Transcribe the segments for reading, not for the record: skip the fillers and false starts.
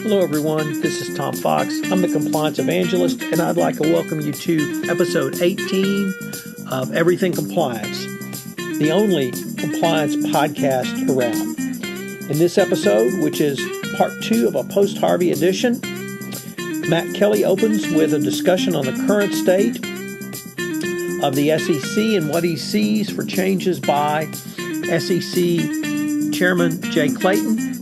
Hello, everyone. This is Tom Fox. I'm the Compliance Evangelist, and I'd like to welcome you to episode 18 of Everything Compliance, the only compliance podcast around. In this episode, which is part 2 of a post-Harvey edition, Matt Kelly opens with a discussion on the current state of the SEC and what he sees for changes by SEC Chairman Jay Clayton.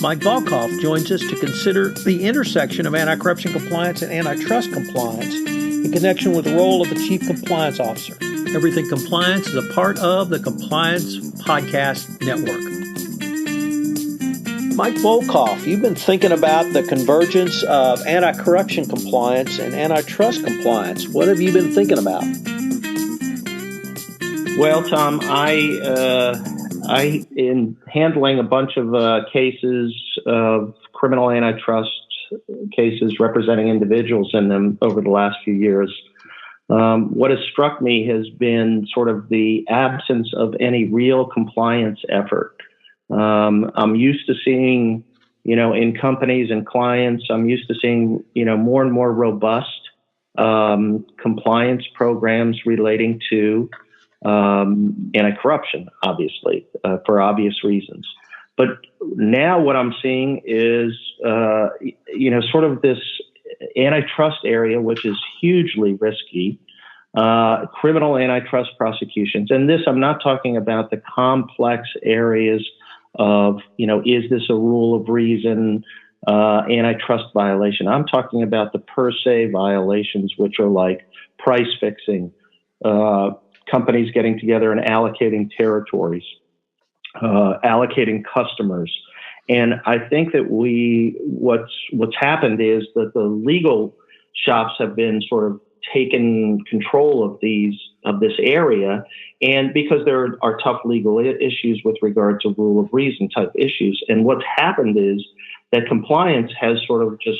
Mike Volkov joins us to consider the intersection of anti-corruption compliance and antitrust compliance in connection with the role of the Chief Compliance Officer. Everything Compliance is a part of the Compliance Podcast Network. Mike Volkov, you've been thinking about the convergence of anti-corruption compliance and antitrust compliance. What have you been thinking about? Well, Tom, I, in handling a bunch of cases of criminal antitrust cases representing individuals in them over the last few years, what has struck me has been sort of the absence of any real compliance effort. I'm used to seeing, in companies and clients, I'm used to seeing, more and more robust compliance programs relating to anti-corruption, obviously, for obvious reasons. But now what I'm seeing is, sort of this antitrust area, which is hugely risky, criminal antitrust prosecutions. And this, I'm not talking about the complex areas of, is this a rule of reason antitrust violation? I'm talking about the per se violations, which are like price fixing, companies getting together and allocating territories, allocating customers. And I think that what's happened is that the legal shops have been sort of taken control of this area. And because there are tough legal issues with regard to rule of reason type issues. And what's happened is that compliance has sort of just,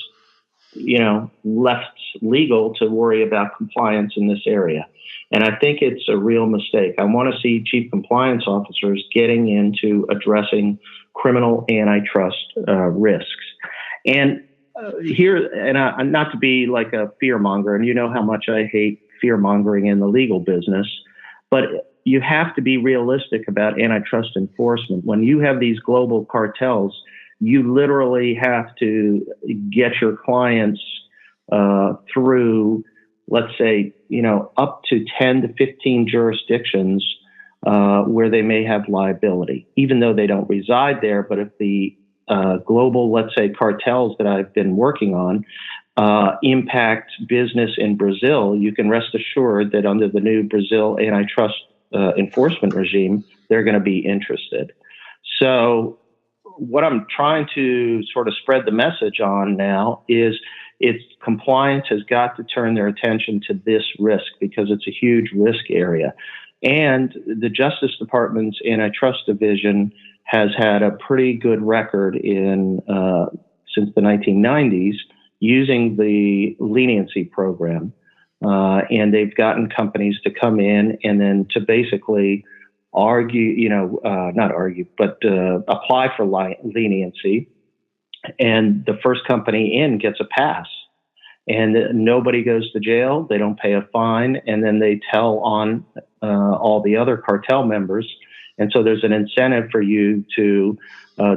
left legal to worry about compliance in this area. And I think it's a real mistake. I want to see chief compliance officers getting into addressing criminal antitrust risks. And not to be like a fear monger, and you know how much I hate fear mongering in the legal business, but you have to be realistic about antitrust enforcement. When you have these global cartels, you literally have to get your clients through, let's say, up to 10 to 15 jurisdictions where they may have liability, even though they don't reside there. But if the global, let's say, cartels that I've been working on impact business in Brazil, you can rest assured that under the new Brazil antitrust enforcement regime, they're going to be interested. So what I'm trying to sort of spread the message on now is compliance has got to turn their attention to this risk because it's a huge risk area. And the Justice Department's Antitrust Division has had a pretty good record since the 1990s using the leniency program. And they've gotten companies to come in and then to basically apply for leniency. And the first company in gets a pass. And nobody goes to jail. They don't pay a fine. And then they tell on all the other cartel members. And so there's an incentive for you to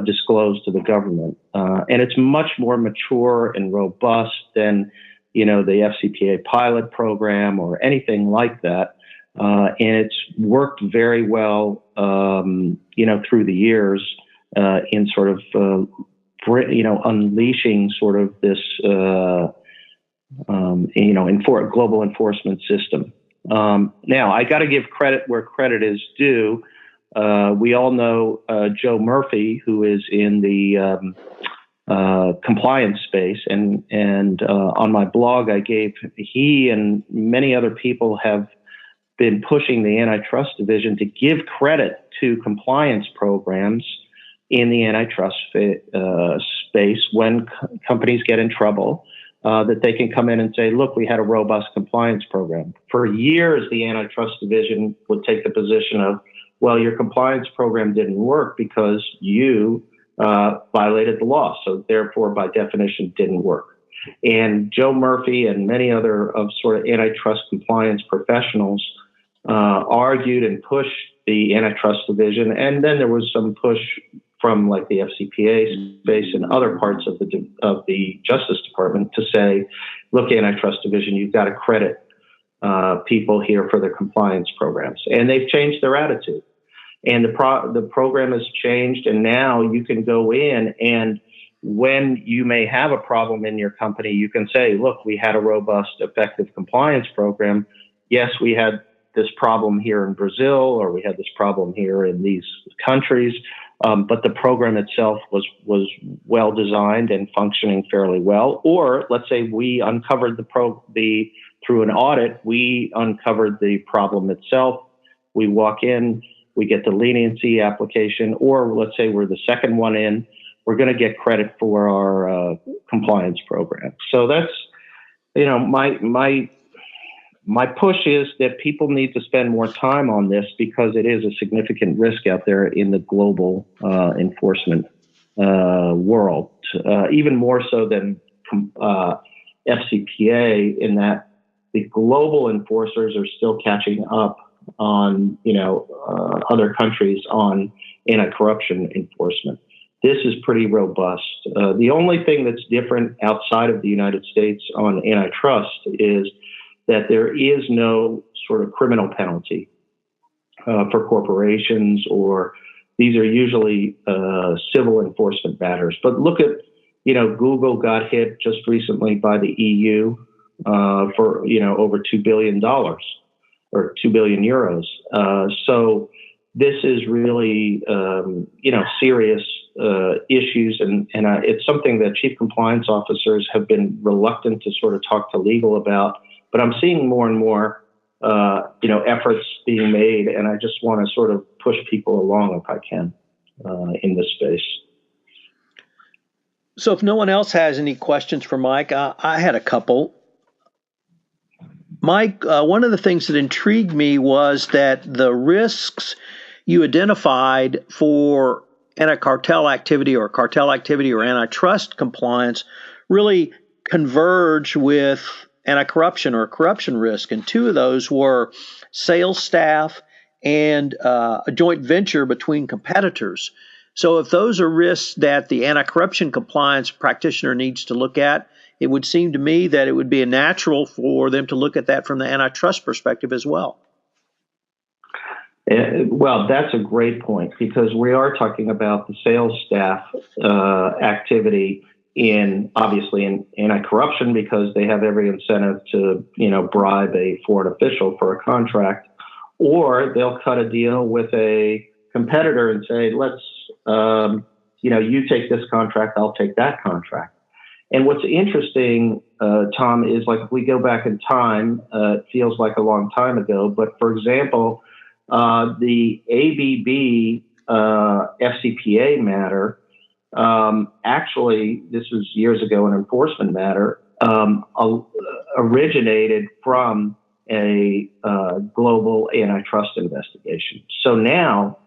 disclose to the government. And it's much more mature and robust than, the FCPA pilot program or anything like that. And it's worked very well, through the years in sort of, unleashing sort of this, global enforcement system. Now, I got to give credit where credit is due. We all know Joe Murphy, who is in the compliance space, and on my blog, he and many other people have been pushing the Antitrust Division to give credit to compliance programs in the antitrust space when companies get in trouble, that they can come in and say, look, we had a robust compliance program. For years, the Antitrust Division would take the position of, well, your compliance program didn't work because you violated the law. So therefore, by definition, didn't work. And Joe Murphy and many other of sort of antitrust compliance professionals argued and pushed the antitrust division. And then there was some push from like the FCPA space and other parts of the Justice Department to say, look, antitrust division, you've got to credit people here for their compliance programs. And they've changed their attitude. And the program has changed, and now you can go in, and when you may have a problem in your company, you can say, look, we had a robust, effective compliance program. Yes, we had this problem here in Brazil, or we had this problem here in these countries, but the program itself was well designed and functioning fairly well. Or let's say we uncovered through an audit, we uncovered the problem itself. We walk in, we get the leniency application, or let's say we're the second one in, we're going to get credit for our compliance program. So that's, my push is that people need to spend more time on this because it is a significant risk out there in the global enforcement world, even more so than FCPA, in that the global enforcers are still catching up on, other countries on anti-corruption enforcement. This is pretty robust. The only thing that's different outside of the United States on antitrust is that there is no sort of criminal penalty for corporations, or these are usually civil enforcement matters. But look at, Google got hit just recently by the EU for, over $2 billion or 2 billion euros. So this is really, serious issues, and it's something that chief compliance officers have been reluctant to sort of talk to legal about. But I'm seeing more and more, efforts being made, and I just want to sort of push people along if I can in this space. So if no one else has any questions for Mike, I had a couple. Mike, one of the things that intrigued me was that the risks you identified for anti-cartel activity or antitrust compliance really converge with anti-corruption or corruption risk. And two of those were sales staff and a joint venture between competitors. So if those are risks that the anti-corruption compliance practitioner needs to look at, it would seem to me that it would be natural for them to look at that from the antitrust perspective as well. Well, that's a great point, because we are talking about the sales staff activity obviously in anti-corruption, because they have every incentive to, bribe a foreign official for a contract, or they'll cut a deal with a competitor and say, let's, you take this contract, I'll take that contract. And what's interesting, Tom, is like if we go back in time, it feels like a long time ago, but for example, the ABB FCPA matter, actually, this was years ago, an enforcement matter, originated from a global antitrust investigation. So now,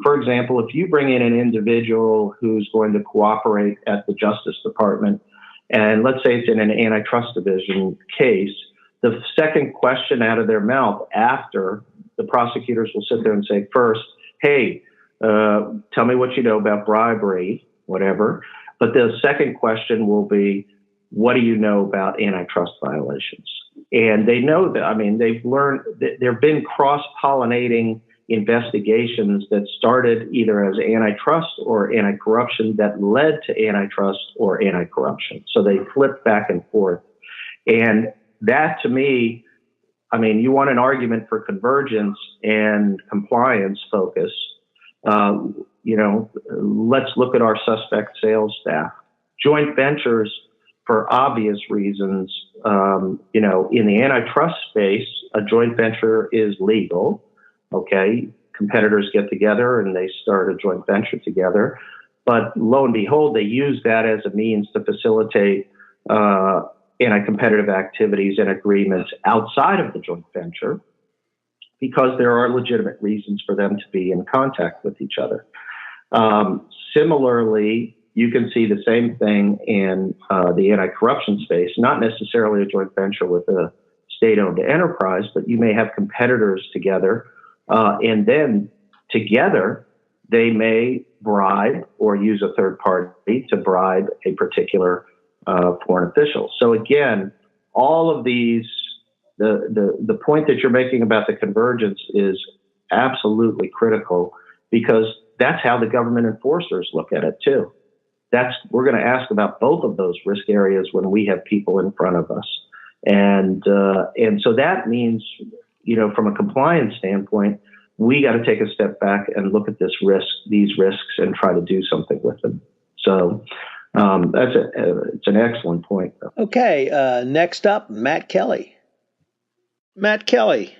for example, if you bring in an individual who's going to cooperate at the Justice Department, and let's say it's in an antitrust division case, the second question out of their mouth after, the prosecutors will sit there and say, first, hey, tell me what you know about bribery, whatever. But the second question will be, what do you know about antitrust violations? And they know that, they've learned that there have been cross-pollinating investigations that started either as antitrust or anti-corruption that led to antitrust or anti-corruption. So they flip back and forth. And that, to me, you want an argument for convergence and compliance focus. Let's look at our suspect sales staff. Joint ventures, for obvious reasons, in the antitrust space, a joint venture is legal. Okay, competitors get together and they start a joint venture together. But lo and behold, they use that as a means to facilitate anti-competitive activities and agreements outside of the joint venture, because there are legitimate reasons for them to be in contact with each other. Similarly, you can see the same thing in the anti-corruption space, not necessarily a joint venture with a state-owned enterprise, but you may have competitors together, and then together they may bribe or use a third party to bribe a particular foreign official. So again, all of these, the point that you're making about the convergence is absolutely critical, because that's how the government enforcers look at it too. We're going to ask about both of those risk areas when we have people in front of us. And so that means, from a compliance standpoint, we got to take a step back and look at these risks, and try to do something with them. So it's an excellent point. Okay, next up, Matt Kelly. Matt Kelly,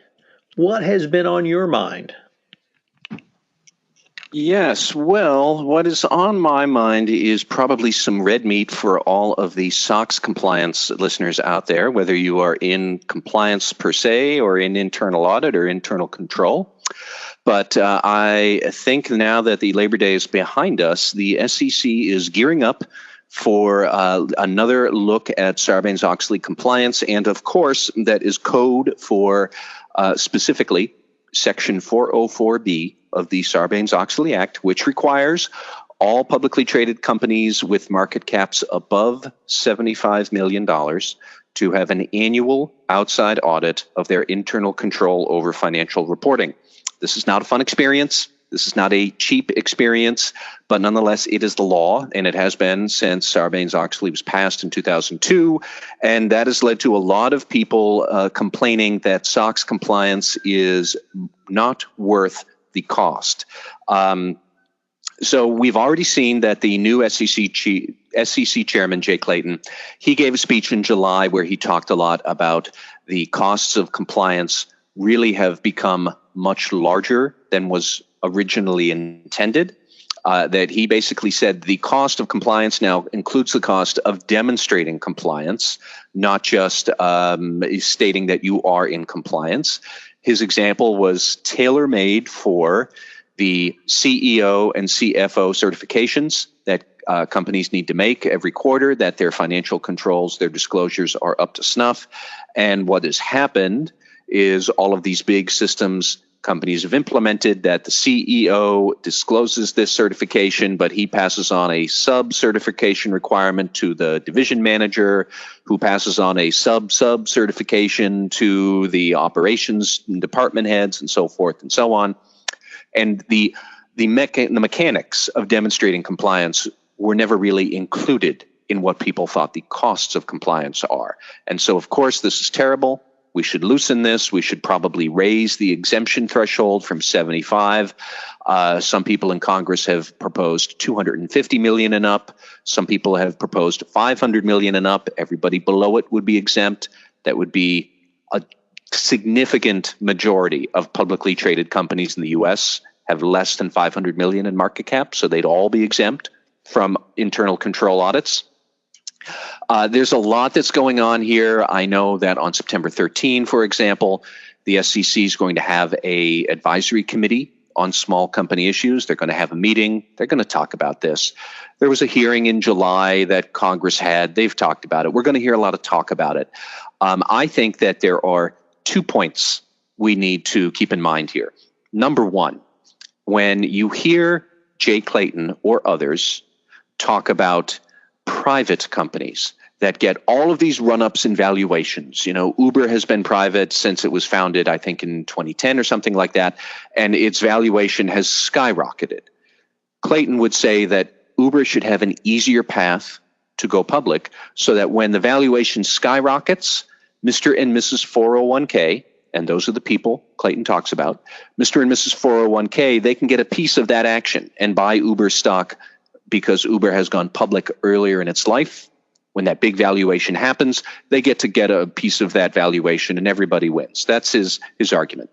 what has been on your mind? Yes, well, what is on my mind is probably some red meat for all of the SOX compliance listeners out there, whether you are in compliance per se or in internal audit or internal control. But I think now that the Labor Day is behind us, the SEC is gearing up for another look at Sarbanes-Oxley compliance. And of course, that is code for specifically Section 404B of the Sarbanes-Oxley Act, which requires all publicly traded companies with market caps above $75 million to have an annual outside audit of their internal control over financial reporting. This is not a fun experience. This is not a cheap experience, but nonetheless, it is the law, and it has been since Sarbanes-Oxley was passed in 2002, and that has led to a lot of people complaining that SOX compliance is not worth the cost. So we've already seen that the new SEC Chairman Jay Clayton, he gave a speech in July where he talked a lot about the costs of compliance really have become much larger than was originally intended. That he basically said the cost of compliance now includes the cost of demonstrating compliance, not just stating that you are in compliance. His example was tailor-made for the CEO and CFO certifications that companies need to make every quarter, that their financial controls, their disclosures are up to snuff. And what has happened is all of these big systems companies have implemented that the CEO discloses this certification, but he passes on a sub-certification requirement to the division manager, who passes on a sub-certification to the operations department heads, and so forth and so on. And the mechanics of demonstrating compliance were never really included in what people thought the costs of compliance are. And so, of course, this is terrible. We should loosen this. We should probably raise the exemption threshold from 75. Some people in Congress have proposed 250 million and up. Some people have proposed 500 million and up. Everybody below it would be exempt. That would be a significant majority of publicly traded companies in the U.S. have less than 500 million in market cap, so they'd all be exempt from internal control audits. There's a lot that's going on here. I know that on September 13, for example, the SEC is going to have an advisory committee on small company issues. They're going to have a meeting. They're going to talk about this. There was a hearing in July that Congress had. They've talked about it. We're going to hear a lot of talk about it. I think that there are 2 points we need to keep in mind here. Number one, when you hear Jay Clayton or others talk about private companies that get all of these run-ups in valuations. Uber has been private since it was founded, I think, in 2010 or something like that, and its valuation has skyrocketed. Clayton would say that Uber should have an easier path to go public so that when the valuation skyrockets, Mr. and Mrs. 401k, and those are the people Clayton talks about, Mr. and Mrs. 401k, they can get a piece of that action and buy Uber stock because Uber has gone public earlier in its life. When that big valuation happens, they get a piece of that valuation and everybody wins. That's his argument.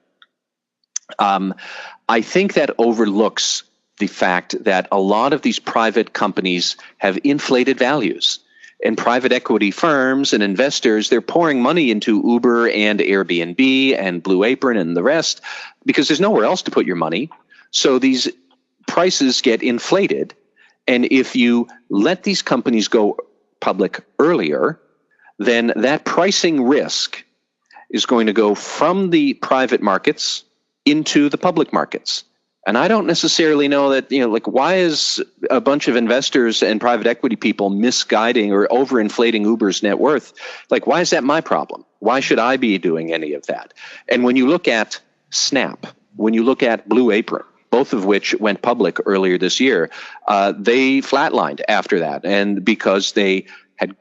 I think that overlooks the fact that a lot of these private companies have inflated values. And private equity firms and investors, they're pouring money into Uber and Airbnb and Blue Apron and the rest because there's nowhere else to put your money. So these prices get inflated. And if you let these companies go public earlier, then that pricing risk is going to go from the private markets into the public markets. And I don't necessarily know that, why is a bunch of investors and private equity people misguiding or overinflating Uber's net worth? Why is that my problem? Why should I be doing any of that? And when you look at Snap, when you look at Blue Apron, both of which went public earlier this year, they flatlined after that. And because they had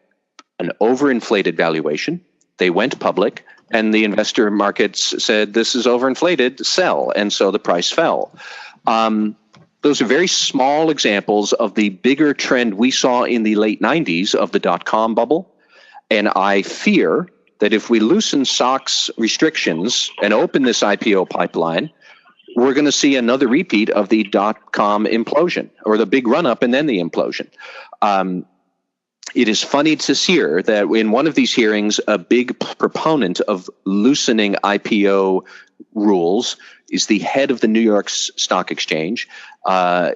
an overinflated valuation, they went public, and the investor markets said, this is overinflated, sell. And so the price fell. Those are very small examples of the bigger trend we saw in the late 90s of the dot-com bubble. And I fear that if we loosen SOX restrictions and open this IPO pipeline, we're going to see another repeat of the dot-com implosion, or the big run-up and then the implosion. It is funny to hear that in one of these hearings, a big proponent of loosening IPO rules is the head of the New York Stock Exchange,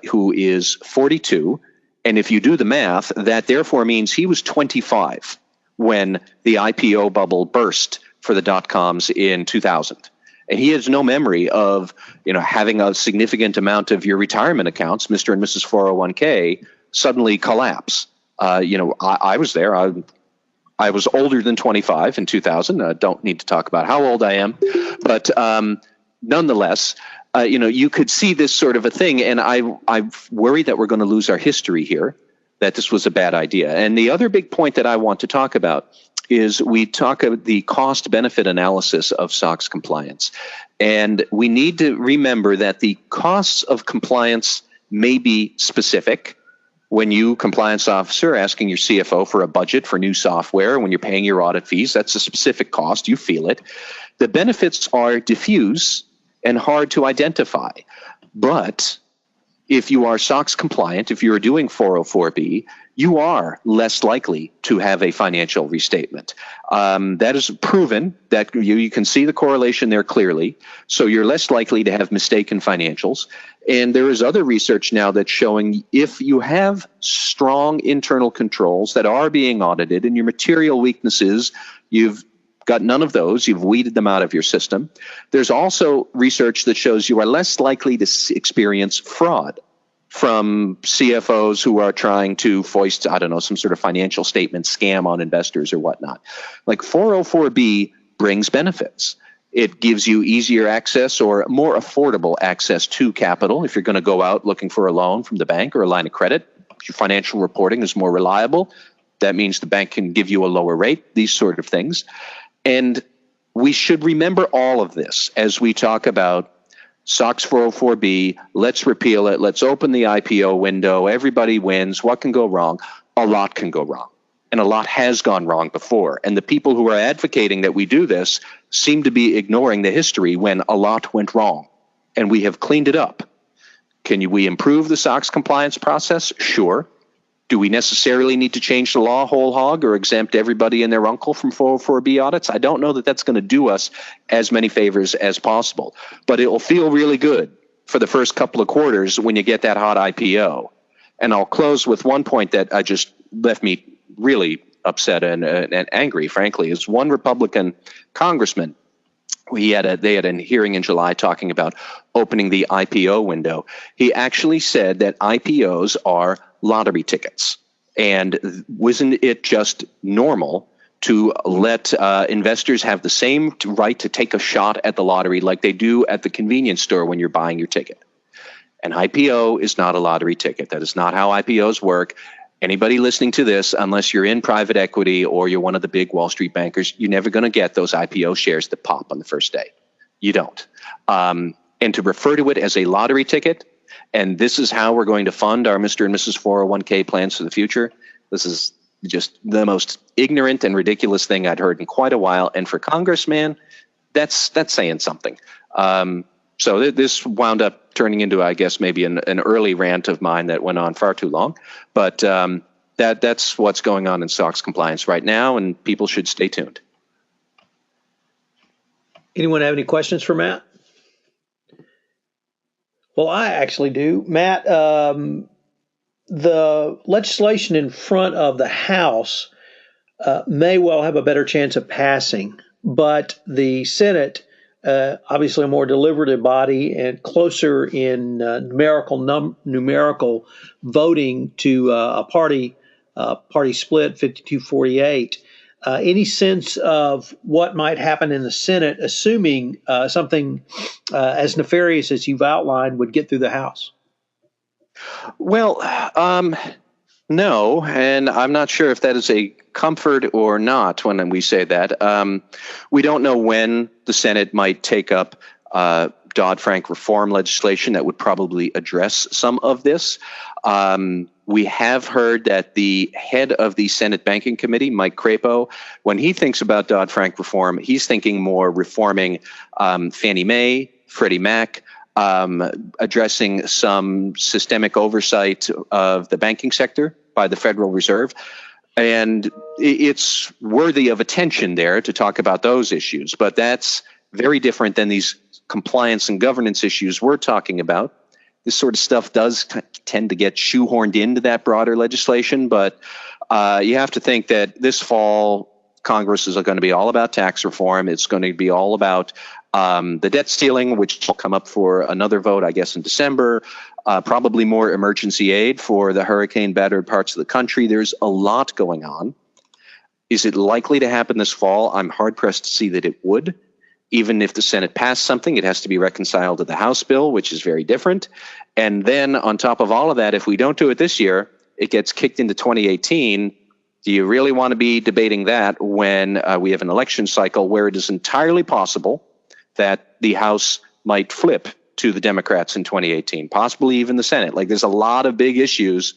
who is 42. And if you do the math, that therefore means he was 25 when the IPO bubble burst for the dot-coms in 2000. And he has no memory of, having a significant amount of your retirement accounts, Mr. and Mrs. 401k, suddenly collapse. I was there. I was older than 25 in 2000. Don't need to talk about how old I am, but nonetheless, you could see this sort of a thing, and I worry that we're going to lose our history here, that this was a bad idea. And the other big point that I want to talk about is we talk about the cost-benefit analysis of SOX compliance. And we need to remember that the costs of compliance may be specific. When you, compliance officer, asking your CFO for a budget for new software, when you're paying your audit fees, that's a specific cost. You feel it. The benefits are diffuse and hard to identify. But if you are SOX compliant, if you're doing 404B, you are less likely to have a financial restatement. That is proven, that you can see the correlation there clearly. So you're less likely to have mistaken financials. And there is other research now that's showing if you have strong internal controls that are being audited and your material weaknesses, you've got none of those, you've weeded them out of your system. There's also research that shows you are less likely to experience fraud from CFOs who are trying to foist, some sort of financial statement scam on investors or whatnot. 404B brings benefits. It gives you easier access or more affordable access to capital if you're going to go out looking for a loan from the bank or a line of credit. Your financial reporting is more reliable. That means the bank can give you a lower rate, these sort of things. And we should remember all of this as we talk about SOX 404B, let's repeal it, let's open the IPO window, everybody wins, what can go wrong? A lot can go wrong. And a lot has gone wrong before. And the people who are advocating that we do this seem to be ignoring the history when a lot went wrong. And we have cleaned it up. Can we improve the SOX compliance process? Sure. Do we necessarily need to change the law whole hog or exempt everybody and their uncle from 404B audits? I don't know that that's going to do us as many favors as possible. But it will feel really good for the first couple of quarters when you get that hot IPO. And I'll close with one point that just left me really upset and angry, frankly, is one Republican congressman. They had a hearing in July talking about opening the IPO window. He actually said that IPOs are lottery tickets. And wasn't it just normal to let investors have the same right to take a shot at the lottery like they do at the convenience store when you're buying your ticket? An IPO is not a lottery ticket. That is not how IPOs work. Anybody listening to this, unless you're in private equity or you're one of the big Wall Street bankers, you're never going to get those IPO shares that pop on the first day. You don't. And to refer to it as a lottery ticket, and this is how we're going to fund our Mr. and Mrs. 401k plans for the future, this is just the most ignorant and ridiculous thing I'd heard in quite a while. And for Congress, man, that's saying something. So this wound up turning into, I guess, maybe an early rant of mine that went on far too long. But that's what's going on in SOX compliance right now, and people should stay tuned. Anyone have any questions for Matt? Well, I actually do. Matt, the legislation in front of the House may well have a better chance of passing, but the Senate, obviously a more deliberative body and closer in numerical voting to a party split 52-48. Any sense of what might happen in the Senate, assuming something as nefarious as you've outlined would get through the House? Well, no, and I'm not sure if that is a comfort or not when we say that. We don't know when the Senate might take up Dodd-Frank reform legislation that would probably address some of this. We have heard that the head of the Senate Banking Committee, Mike Crapo, when he thinks about Dodd-Frank reform, he's thinking more reforming Fannie Mae, Freddie Mac, addressing some systemic oversight of the banking sector by the Federal Reserve. And it's worthy of attention there to talk about those issues. But that's very different than these compliance and governance issues we're talking about. This sort of stuff does tend to get shoehorned into that broader legislation. But you have to think that this fall, Congress is going to be all about tax reform. It's going to be all about the debt ceiling, which will come up for another vote, I guess, in December. Probably more emergency aid for the hurricane-battered parts of the country. There's a lot going on. Is it likely to happen this fall? I'm hard-pressed to see that it would. Even if the Senate passed something, it has to be reconciled to the House bill, which is very different. And then on top of all of that, if we don't do it this year, it gets kicked into 2018. Do you really want to be debating that when we have an election cycle where it is entirely possible that the House might flip to the Democrats in 2018, possibly even the Senate? Like, there's a lot of big issues.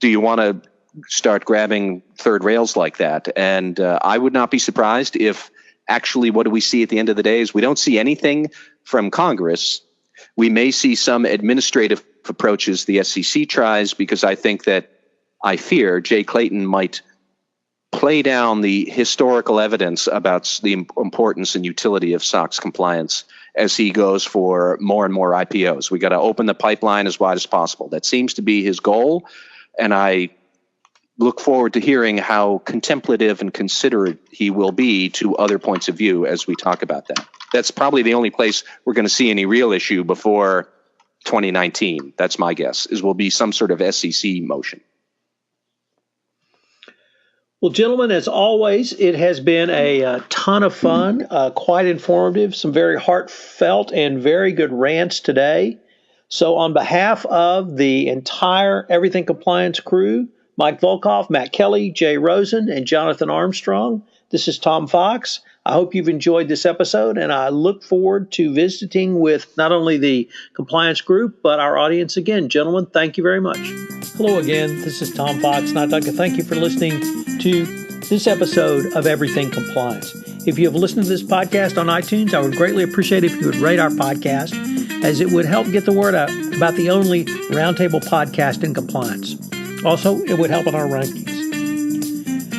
Do you want to start grabbing third rails like that? And I would not be surprised if actually what do we see at the end of the day is we don't see anything from Congress. We may see some administrative approaches the SEC tries, because I fear Jay Clayton might play down the historical evidence about the importance and utility of SOX compliance as he goes for more and more IPOs. We got to open the pipeline as wide as possible. That seems to be his goal, and I look forward to hearing how contemplative and considerate he will be to other points of view as we talk about that. That's probably the only place we're going to see any real issue before 2019. That's my guess, is will be some sort of SEC motion. Well, gentlemen, as always, it has been a ton of fun, quite informative, some very heartfelt and very good rants today. So on behalf of the entire Everything Compliance crew, Mike Volkov, Matt Kelly, Jay Rosen, and Jonathan Armstrong, this is Tom Fox. I hope you've enjoyed this episode, and I look forward to visiting with not only the compliance group, but our audience again. Gentlemen, thank you very much. Hello again. This is Tom Fox, and I'd like to thank you for listening to this episode of Everything Compliance. If you have listened to this podcast on iTunes, I would greatly appreciate it if you would rate our podcast, as it would help get the word out about the only roundtable podcast in compliance. Also, it would help in our rankings.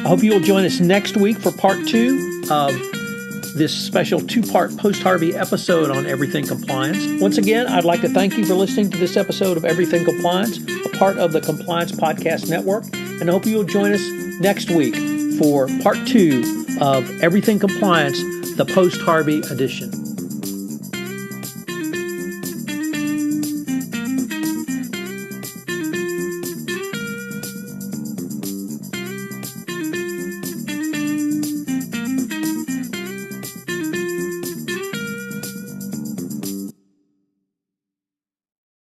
I hope you will join us next week for part 2 of this special 2-part post-Harvey episode on Everything Compliance. Once again, I'd like to thank you for listening to this episode of Everything Compliance, a part of the Compliance Podcast Network, and I hope you will join us next week for part 2 of Everything Compliance, the post-Harvey edition.